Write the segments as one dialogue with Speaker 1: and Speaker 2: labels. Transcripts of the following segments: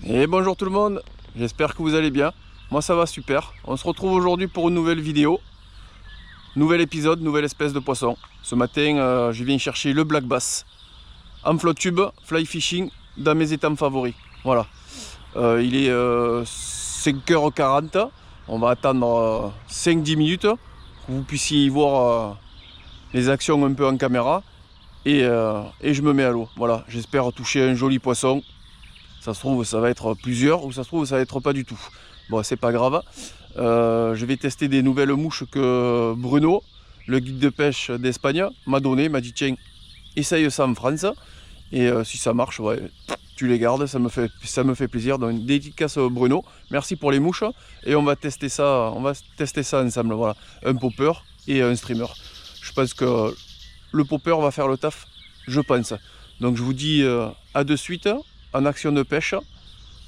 Speaker 1: Et bonjour tout le monde, j'espère que vous allez bien. Moi ça va super. On se retrouve aujourd'hui pour une nouvelle vidéo. Nouvel épisode, nouvelle espèce de poisson. Ce matin, je viens chercher le black bass en flotte tube, fly fishing, dans mes étangs favoris. Voilà. Il est 5h40. On va attendre 5-10 minutes que vous puissiez y voir les actions un peu en caméra. Et je me mets à l'eau. Voilà, j'espère toucher un joli poisson. Ça se trouve, ça va être plusieurs, ou ça se trouve, ça va être pas du tout. Bon, c'est pas grave. Je vais tester des nouvelles mouches que Bruno, le guide de pêche d'Espagne, m'a donné. M'a dit, tiens, essaye ça en France. Et si ça marche, ouais, tu les gardes, ça me fait plaisir. Donc, dédicace Bruno. Merci pour les mouches. Et on va tester ça ensemble. Voilà, un popper et un streamer. Je pense que le popper va faire le taf, je pense. Donc, je vous dis à de suite. En action de pêche,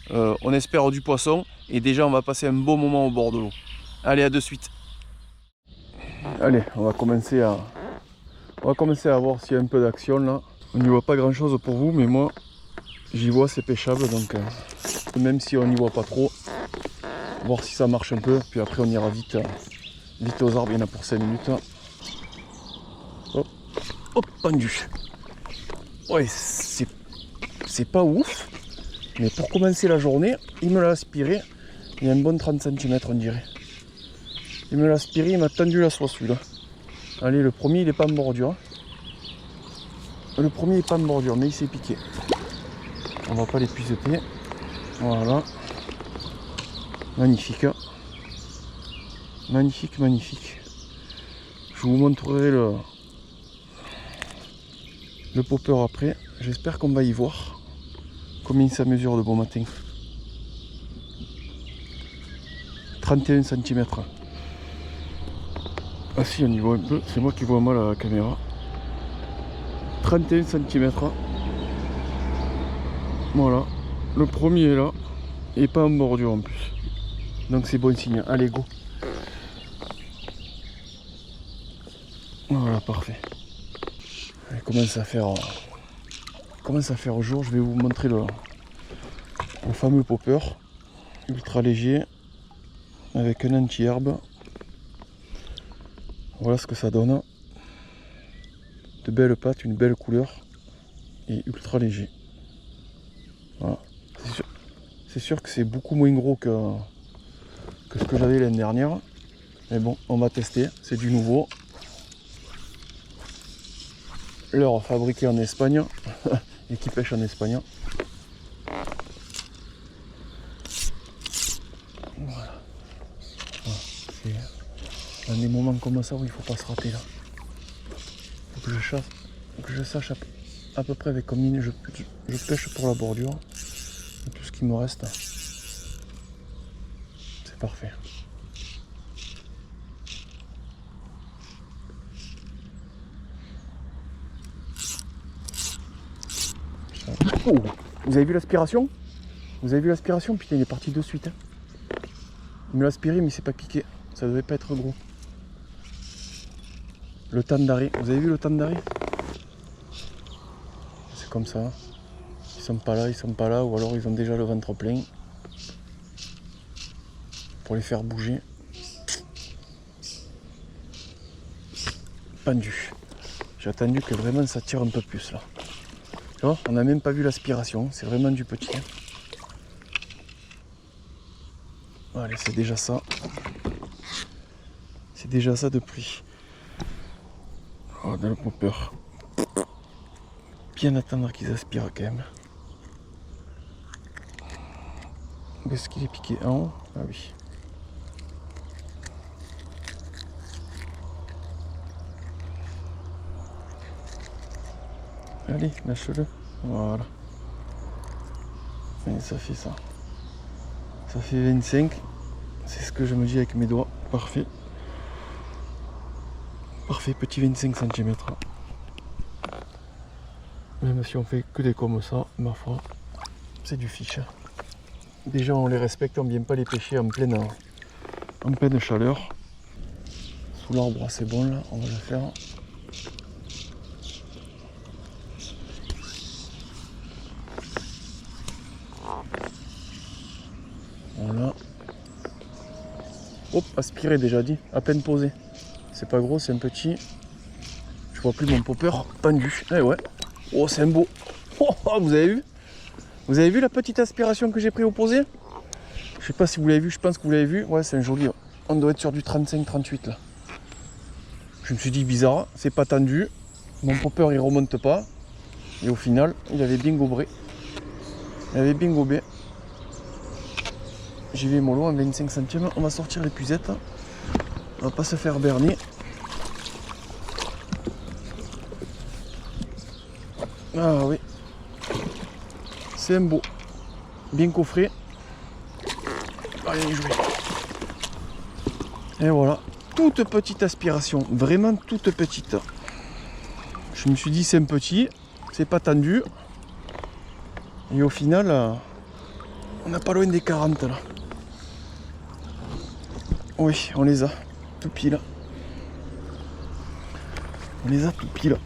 Speaker 1: on espère du poisson et déjà on va passer un bon moment au bord de l'eau. Allez, à de suite. Allez, on va commencer à voir s'il y a un peu d'action là. On n'y voit pas grand chose pour vous, mais moi j'y vois, c'est pêchable, donc même si on n'y voit pas trop, voir si ça marche un peu, puis après on ira vite aux arbres. Il y en a pour 5 minutes. Hop, hop, pendu. Ouais, c'est pas ouf. Mais pour commencer la journée, il me l'a aspiré. Il y a un bon 30 cm on dirait. Il me l'a aspiré, il m'a tendu la soie celui-là. Allez, le premier il est pas en bordure. Le premier est pas en bordure, mais il s'est piqué. On va pas l'épuiser. Voilà. Magnifique. Magnifique, magnifique. Je vous montrerai le popper après. J'espère qu'on va y voir combien ça mesure de bon matin. 31 cm. Ah si, on y voit un peu, c'est moi qui vois mal à la caméra. 31 cm. Voilà, le premier est là, et pas en bordure en plus. Donc c'est bon signe. Allez, go. Voilà, parfait. Allez, commence à faire au jour. Je vais vous montrer le fameux popper ultra léger avec un anti-herbe. Voilà ce que ça donne. De belles pattes, une belle couleur et ultra léger. Voilà. C'est sûr que c'est beaucoup moins gros que ce que j'avais l'année dernière. Mais bon, on va tester, c'est du nouveau. Leurre fabriqué en Espagne et qui pêche en Espagne. Voilà. C'est dans des moments comme ça où il faut pas se rater là. Faut que je sache à peu près avec combien je pêche pour la bordure. Et tout ce qui me reste. C'est parfait. Oh, vous avez vu l'aspiration? Vous avez vu l'aspiration? Putain, il est parti de suite. Hein. Il me l'a aspiré, mais il s'est pas piqué. Ça devait pas être gros. Le temps d'arrêt. Vous avez vu le temps d'arrêt? C'est comme ça. Ils sont pas là, ou alors ils ont déjà le ventre plein. Pour les faire bouger. Pendu. J'ai attendu que vraiment ça tire un peu plus là. Tu vois, on n'a même pas vu l'aspiration, c'est vraiment du petit. Allez, c'est déjà ça. C'est déjà ça de prix. Oh, dans le popper. Bien attendre qu'ils aspirent quand même. Est-ce qu'il est piqué en haut? Ah oui. Allez, lâche-le. Voilà. Et ça fait ça. Ça fait 25. C'est ce que je me dis avec mes doigts. Parfait. Parfait, petit 25 cm. Même si on fait que des comme ça, ma foi, c'est du fiche. Déjà on les respecte, on ne vient pas les pêcher en pleine chaleur. Sous l'arbre c'est bon là, on va le faire. Hop, aspiré déjà dit, à peine posé. C'est pas gros, c'est un petit. Je vois plus mon popper pendu. Eh ouais. Oh, c'est un beau. Oh, vous avez vu? Vous avez vu la petite aspiration que j'ai pris au posé? Je sais pas si vous l'avez vu, je pense que vous l'avez vu. Ouais, c'est un joli. On doit être sur du 35-38 là. Je me suis dit bizarre, c'est pas tendu. Mon popper il remonte pas. Et au final, il avait bien gobré. Il avait bien gobé. J'y vais mollo en 25 centimes. On va sortir les puzettes. On va pas se faire berner. Ah oui. C'est un beau. Bien coffré. Allez, jouer. Et voilà. Toute petite aspiration. Vraiment toute petite. Je me suis dit c'est un petit. C'est pas tendu. Et au final, on n'a pas loin des 40 là. Oui, on les a. Tout pile. On les a tout pile.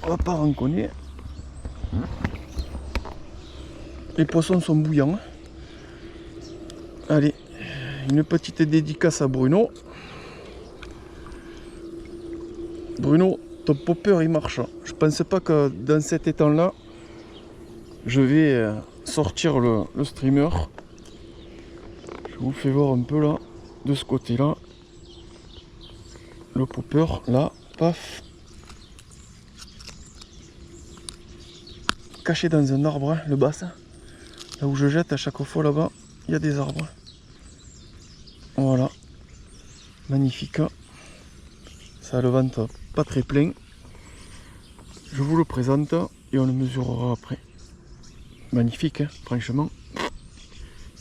Speaker 1: On va pas renconner. Les poissons sont bouillants. Allez, une petite dédicace à Bruno. Bruno, ton popper il marche. Je pense pas que dans cet étang-là, je vais sortir le streamer. Je vous fais voir un peu là, de ce côté-là. Le popper, là, paf. Caché dans un arbre, hein, le bassin. Là où je jette à chaque fois là-bas, il y a des arbres. Voilà. Magnifique. Ça a le ventre pas très plein. Je vous le présente et on le mesurera après. Magnifique, hein, franchement.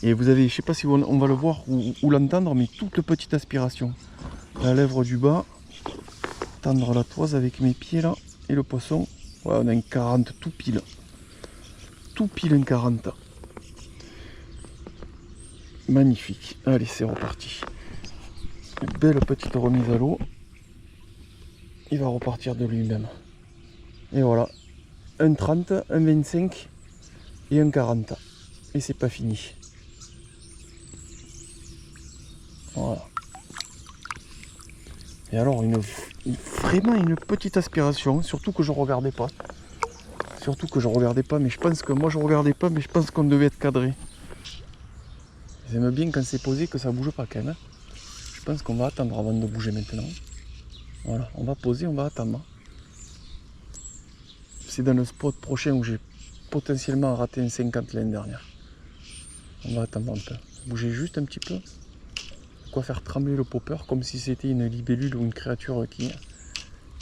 Speaker 1: Et vous avez, je sais pas si on va le voir ou l'entendre, mais toute petite aspiration. La lèvre du bas. Tendre la toise avec mes pieds là. Et le poisson. Ouais, on a un 40 tout pile. Tout pile un 40. Magnifique. Allez, c'est reparti. Une belle petite remise à l'eau. Il va repartir de lui-même. Et voilà. Un 30, un 25 et un 40. Et c'est pas fini. Voilà. Et alors, vraiment une petite aspiration. Surtout que je regardais pas. Surtout que je regardais pas. Mais je pense que moi je regardais pas. Mais je pense qu'on devait être cadré. J'aime bien quand c'est posé que ça bouge pas quand même. Je pense qu'on va attendre avant de bouger maintenant. Voilà, on va poser, on va attendre. C'est dans le spot prochain où j'ai potentiellement raté un 50 l'année dernière. On va attendre un peu. Bouger juste un petit peu. Quoi faire trembler le popper comme si c'était une libellule ou une créature qui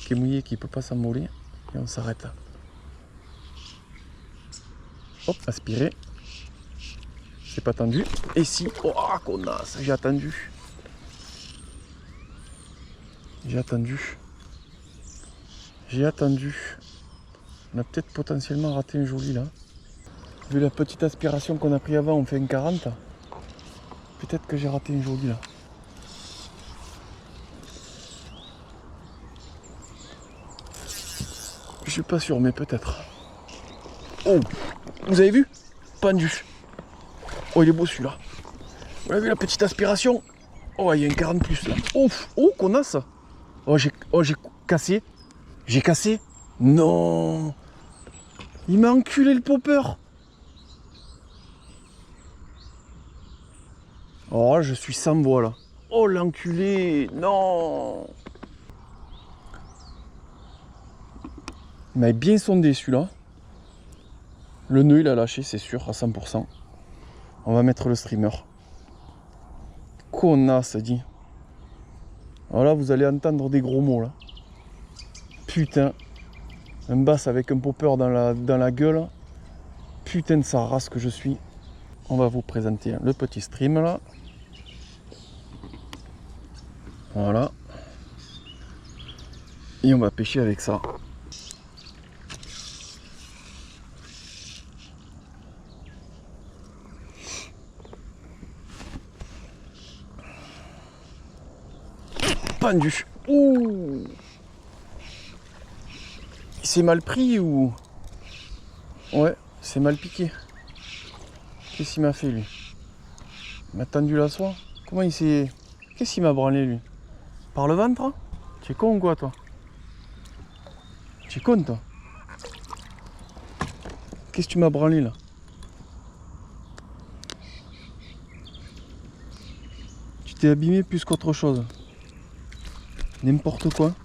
Speaker 1: est mouillée, qui ne peut pas s'envoler. Et on s'arrête. Hop, aspirer. C'est pas tendu. Et si, oh connasse, j'ai attendu. J'ai attendu. J'ai attendu. On a peut-être potentiellement raté un joli là. Vu la petite aspiration qu'on a pris avant, on fait un 40. Peut-être que j'ai raté un joli là. Je suis pas sûr, mais peut-être. Oh, vous avez vu? Pendu. Oh, il est beau celui-là. Vous avez vu la petite aspiration? Oh, il y a un 40 plus là. Oh, oh connasse. Oh, j'ai cassé. J'ai cassé. Non. Il m'a enculé le popper. Oh, je suis sans voix là. Oh, l'enculé. Non. Il m'avait bien sondé celui-là. Le nœud, il a lâché, c'est sûr, à 100%. On va mettre le streamer. Connasse, dit. Alors là, vous allez entendre des gros mots là. Putain. Un bass avec un popper dans la gueule. Putain de sa race que je suis. On va vous présenter le petit stream là. Voilà. Et on va pêcher avec ça. Pendu. Ouh. Il s'est mal pris ou... Ouais, c'est mal piqué. Qu'est-ce qu'il m'a fait lui? Il m'a tendu la soie. Comment il s'est... Qu'est-ce qu'il m'a branlé lui? Par le ventre? Tu es con ou quoi toi? Tu es con toi? Qu'est-ce que tu m'as branlé là? Tu t'es abîmé plus qu'autre chose. N'importe quoi.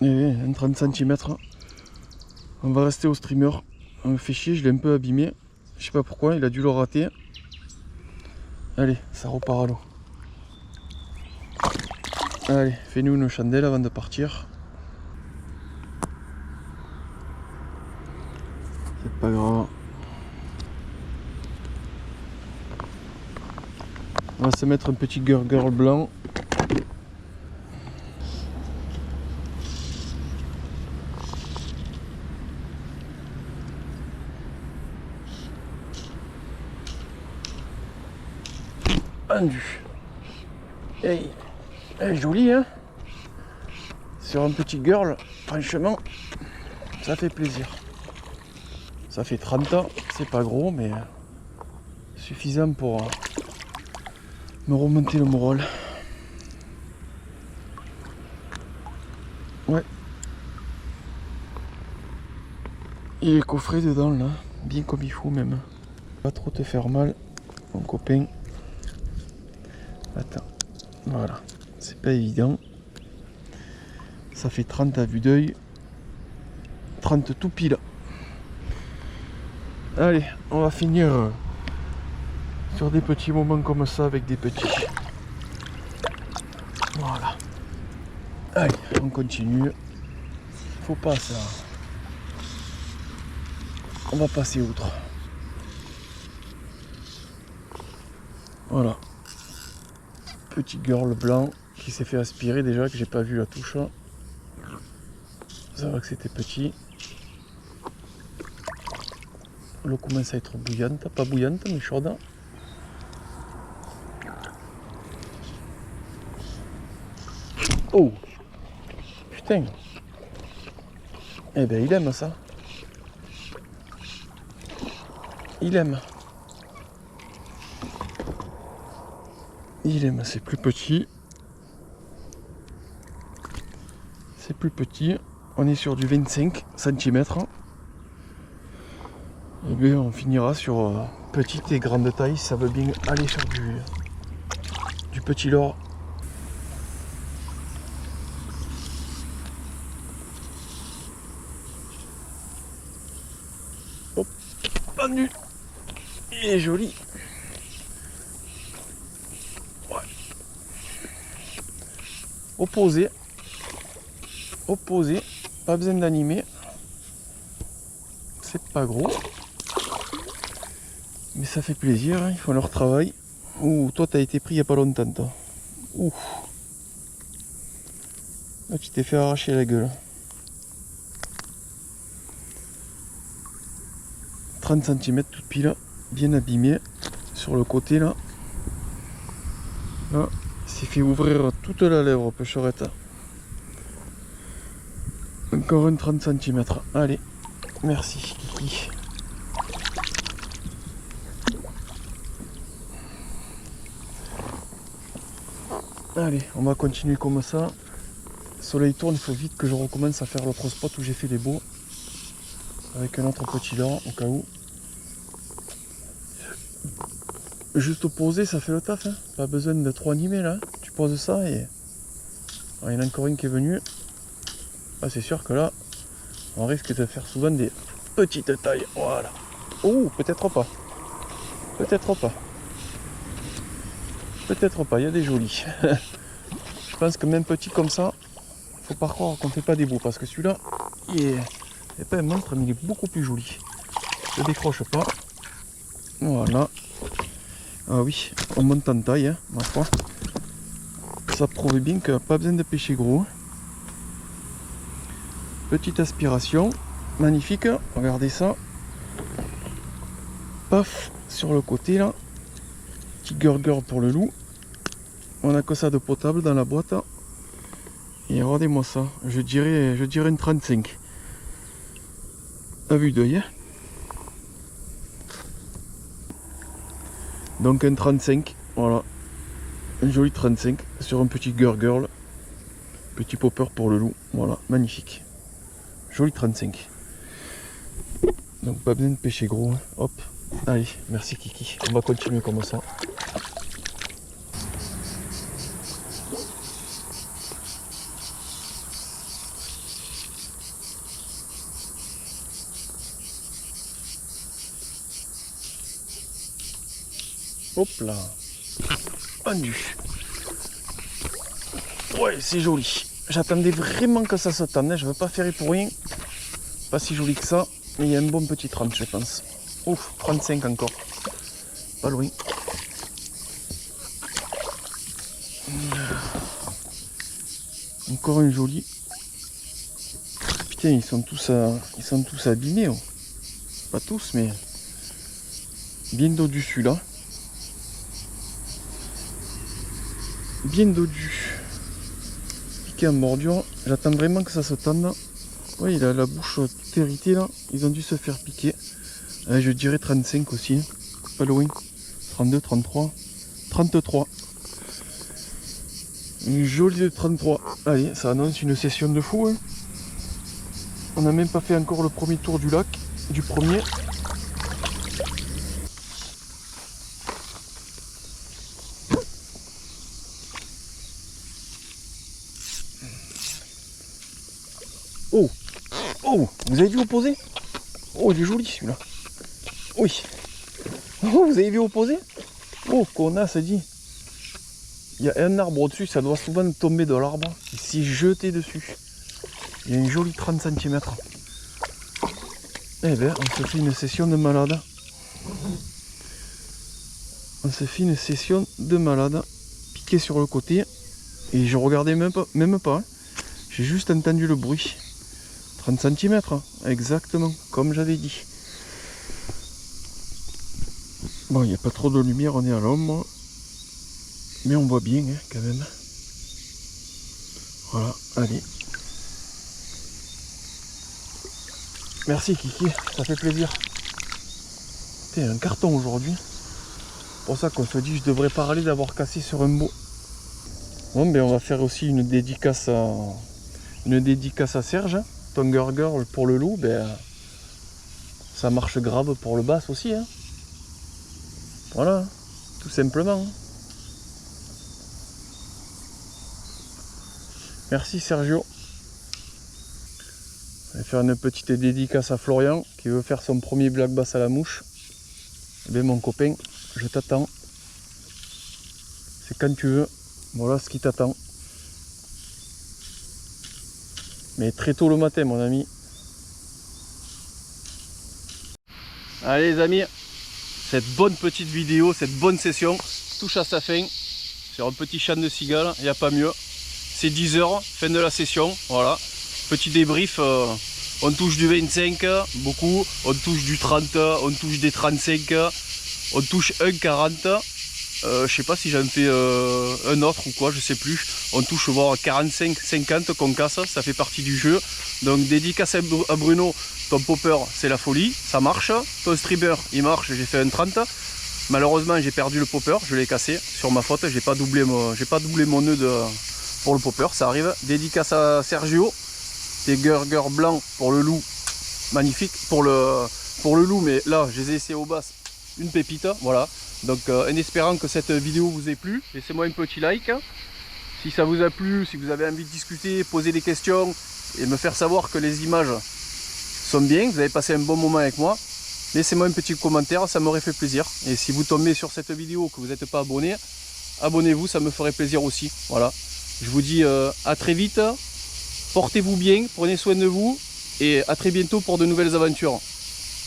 Speaker 1: Et oui, un 30 cm. On va rester au streamer. On me fait chier, je l'ai un peu abîmé. Je sais pas pourquoi, il a dû le rater. Allez, ça repart à l'eau. Allez, fais-nous une chandelle avant de partir. C'est pas grave. On va se mettre un petit girl blanc. Pendu. Hey, hey, joli hein. Sur un petit girl, franchement, ça fait plaisir. Ça fait 30 ans, c'est pas gros, mais suffisant pour me remonter le moral. Ouais. Il est coffré dedans là, bien comme il faut même. Pas trop te faire mal, mon copain. Attends, voilà, c'est pas évident. Ça fait 30 à vue d'œil. 30 tout pile. Allez, on va finir sur des petits moments comme ça avec des petits. Voilà. Allez, on continue. Faut pas ça. On va passer outre. Voilà. Petit girl blanc qui s'est fait aspirer déjà, que j'ai pas vu la touche. Ça va que c'était petit. L'eau commence à être bouillante, pas bouillante mais chaude. Oh putain. Eh ben il aime ça. Il aime. Il aime, c'est plus petit. C'est plus petit. On est sur du 25 cm. Et bien on finira sur petite et grande taille. Ça veut bien aller sur du petit leurre. Hop, pendu. Il est joli. Ouais. Opposé. Opposé. Pas besoin d'animer. C'est pas gros. Mais ça fait plaisir, hein, ils font leur travail. Ouh, toi t'as été pris il n'y a pas longtemps toi. Ouh. Là tu t'es fait arracher la gueule. 30 cm tout pile, bien abîmé. Sur le côté là. Là, il s'est fait ouvrir toute la lèvre, pêcherette. Encore un 30 cm. Allez, merci Kiki. Allez, on va continuer comme ça. Le soleil tourne, il faut vite que je recommence à faire l'autre spot où j'ai fait les beaux. Avec un autre petit leurre au cas où. Juste poser, ça fait le taf. Hein. Pas besoin de trop animer là. Tu poses ça et... Ah, il y en a encore une qui est venue. Ah, c'est sûr que là, on risque de faire souvent des petites tailles. Voilà. Oh, peut-être pas. Peut-être pas. Peut-être pas, il y a des jolis. Je pense que même petit comme ça, faut pas croire qu'on fait pas des beaux. Parce que celui-là, il est pas un monstre, mais il est beaucoup plus joli. Je décroche pas. Voilà. Ah oui, on monte en taille, hein, ma foi. Ça prouve bien qu'il n'y a pas besoin de pêcher gros. Petite aspiration. Magnifique. Regardez ça. Paf, sur le côté là. Petit girl pour le loup. On a que ça de potable dans la boîte. Et regardez-moi ça. Je dirais une 35. À vue d'œil. Hein. Donc un 35. Voilà, un joli 35 sur un petit girl. Petit popper pour le loup, voilà, magnifique. Joli 35. Donc pas besoin de pêcher gros, hein. Hop. Allez, merci Kiki. On va continuer comme ça. Hop là. Pendu. Ouais, c'est joli. J'attendais vraiment que ça se tende, je veux pas faire pour rien. Pas si joli que ça, mais il y a un bon petit 30 je pense. Ouf, 35 encore. Pas loin. Encore un joli. Putain, ils sont tous abîmés. Oh. Pas tous, mais bien dodu celui-là. Bien dodu. Piqué en bordure. J'attends vraiment que ça se tende. Oui, il a la bouche toute héritée là. Ils ont dû se faire piquer. Je dirais 35 aussi. Hein. Pas loin. 32, 33. 33. Une jolie de 33. Allez, ça annonce une session de fou. Hein. On n'a même pas fait encore le premier tour du lac. Du premier. Oh! Oh! Vous avez vu opposer? Oh, il est joli celui-là. Oui. Oh, vous avez vu opposer? Oh, connasse, dit. Il y a un arbre au-dessus, ça doit souvent tomber de l'arbre. Il s'est jeté dessus. Il y a une jolie 30 cm. Eh bien, on se fait une session de malade. On se fait une session de malade. Piqué sur le côté. Et je regardais même pas. Hein. J'ai juste entendu le bruit. 30 cm, hein. Exactement, comme j'avais dit. Bon, il n'y a pas trop de lumière, on est à l'ombre. Mais on voit bien, hein, quand même. Voilà, allez. Merci Kiki, ça fait plaisir. T'es un carton aujourd'hui. C'est pour ça qu'on se dit je devrais parler d'avoir cassé sur un beau. Bon ben on va faire aussi une dédicace à Serge. Hein. Ton girl pour le loup, ben ça marche grave pour le bass aussi. Hein. Voilà, tout simplement. Merci Sergio. On va faire une petite dédicace à Florian qui veut faire son premier black bass à la mouche. Eh bien mon copain, je t'attends. C'est quand tu veux. Voilà ce qui t'attend. Mais très tôt le matin mon ami. Allez les amis, cette bonne petite vidéo, cette bonne session touche à sa fin. Sur un petit chant de cigale, il n'y a pas mieux. C'est 10 h, fin de la session, voilà. Petit débrief, on touche du 25, beaucoup, on touche du 30, on touche des 35, on touche un 40. Je sais pas si j'en fais un autre ou quoi, je sais plus. On touche voire 45, 50 qu'on casse, ça fait partie du jeu. Donc dédicace à Bruno, ton popper c'est la folie, ça marche. Ton streamer il marche, j'ai fait un 30. Malheureusement j'ai perdu le popper, je l'ai cassé sur ma faute, j'ai pas doublé mon nœud pour le popper, ça arrive. Dédicace à Sergio, des Gurger blancs pour le loup, magnifique pour le loup, mais là je les ai essayés au bass, une pépite, voilà. Donc en espérant que cette vidéo vous ait plu, laissez-moi un petit like. Si ça vous a plu, si vous avez envie de discuter, poser des questions et me faire savoir que les images sont bien, vous avez passé un bon moment avec moi, laissez-moi un petit commentaire, ça m'aurait fait plaisir. Et si vous tombez sur cette vidéo que vous n'êtes pas abonné, abonnez-vous, ça me ferait plaisir aussi. Voilà. Je vous dis à très vite, portez-vous bien, prenez soin de vous et à très bientôt pour de nouvelles aventures.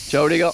Speaker 1: Ciao les gars!